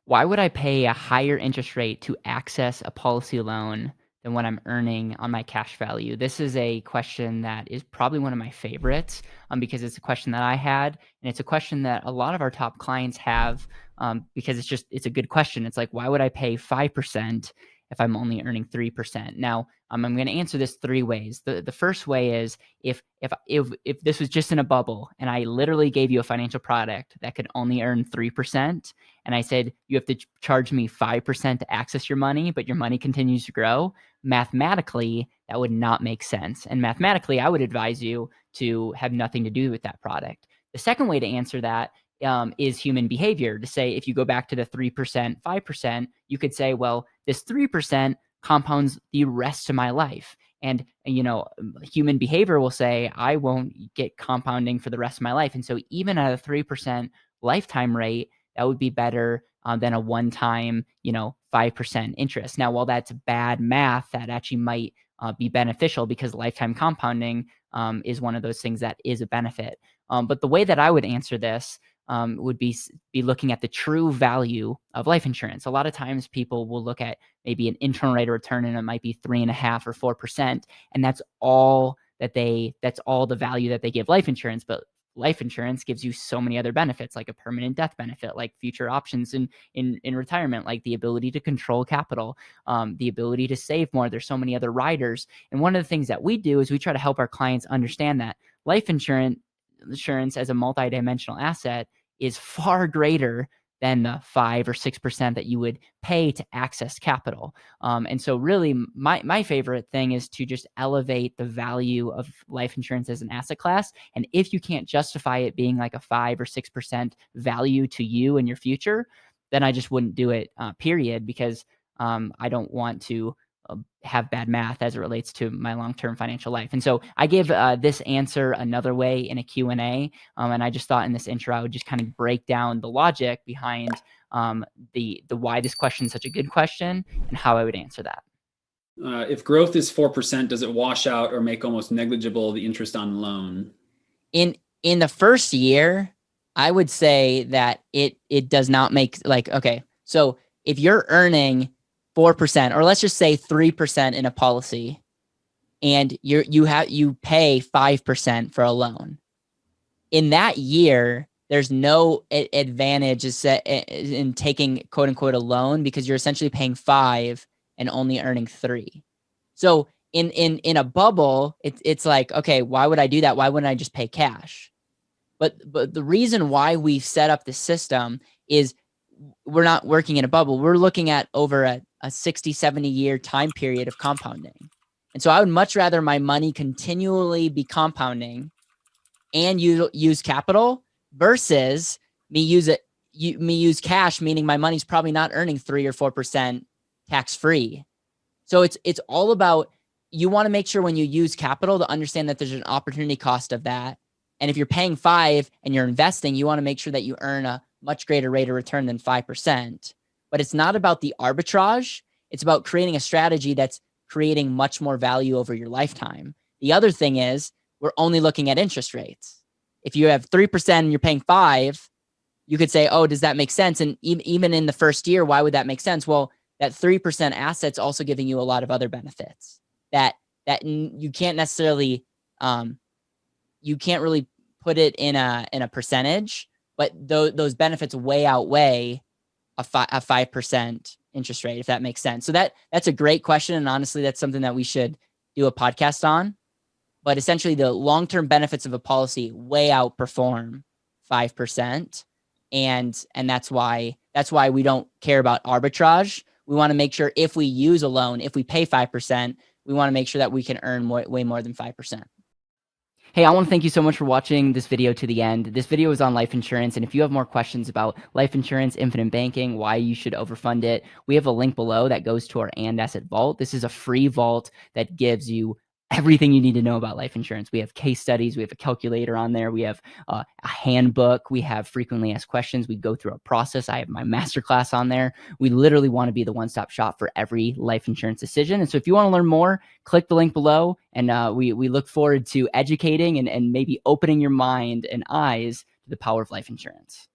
Why would I pay a higher interest rate to access a policy loan than what I'm earning on my cash value? This is a question that is probably one of my favorites, because it's a question that I had, and it's a question that a lot of our top clients have, because it's a good question. It's like, why would I pay 5% if I'm only earning 3%? Now, I'm going to answer this three ways. The first way is if this was just in a bubble and I literally gave you a financial product that could only earn 3%, and I said, you have to charge me 5% to access your money, but your money continues to grow, mathematically, that would not make sense. And mathematically, I would advise you to have nothing to do with that product. The second way to answer that is human behavior. To say, if you go back to the 3%, 5%, you could say, well, this 3% compounds the rest of my life. And, human behavior will say, I won't get compounding for the rest of my life. And so even at a 3% lifetime rate, that would be better than a one-time, 5% interest. Now, while that's bad math, that actually might be beneficial because lifetime compounding is one of those things that is a benefit. But the way that I would answer this would be looking at the true value of life insurance. A lot of times people will look at maybe an internal rate of return and it might be 3.5% or 4%. And that's all the value that they give life insurance. But life insurance gives you so many other benefits, like a permanent death benefit, like future options in retirement, like the ability to control capital, the ability to save more. There's so many other riders. And one of the things that we do is we try to help our clients understand that life insurance as a multidimensional asset is far greater than the 5 or 6% that you would pay to access capital. And so really my favorite thing is to just elevate the value of life insurance as an asset class. And if you can't justify it being like a 5 or 6% value to you in your future, then I just wouldn't do it, period, because I don't want to have bad math as it relates to my long-term financial life. And so I give this answer another way in a Q&A. And I just thought in this intro, I would just kind of break down the logic behind the why this question is such a good question and how I would answer that. If growth is 4%, does it wash out or make almost negligible the interest on loan? In the first year, I would say that it does not make, like, okay, so if you're earning 4%, or let's just say 3% in a policy, and you pay 5% for a loan. In that year, there's no advantage in taking quote unquote a loan because you're essentially paying 5 and only earning 3. So in a bubble, it's like, okay, why would I do that? Why wouldn't I just pay cash? But the reason why we've set up the system is we're not working in a bubble. We're looking at over a 60, 70 year time period of compounding. And so I would much rather my money continually be compounding and use capital versus me use cash, meaning my money's probably not earning 3 or 4% tax free. So it's all about, you want to make sure when you use capital to understand that there's an opportunity cost of that. And if you're paying 5 and you're investing, you want to make sure that you earn a much greater rate of return than 5%. But it's not about the arbitrage. It's about creating a strategy that's creating much more value over your lifetime. The other thing is we're only looking at interest rates. If you have 3% and you're paying 5, you could say, oh, does that make sense? And even in the first year, why would that make sense? Well, that 3% asset's also giving you a lot of other benefits that you can't necessarily, you can't really put it in a percentage, but those benefits way outweigh a 5% interest rate, if that makes sense. So that's a great question. And honestly, that's something that we should do a podcast on. But essentially the long-term benefits of a policy way outperform 5%. And that's why we don't care about arbitrage. We want to make sure if we use a loan, if we pay 5%, we want to make sure that we can earn way more than 5%. Hey, I want to thank you so much for watching this video to the end. This video is on life insurance, and if you have more questions about life insurance, infinite banking, why you should overfund it, we have a link below that goes to our And Asset Vault. This is a free vault that gives you everything you need to know about life insurance. We have case studies. We have a calculator on there. We have a handbook. We have frequently asked questions. We go through a process. I have my masterclass on there. We literally want to be the one-stop shop for every life insurance decision. And so if you want to learn more, click the link below. And we look forward to educating and maybe opening your mind and eyes to the power of life insurance.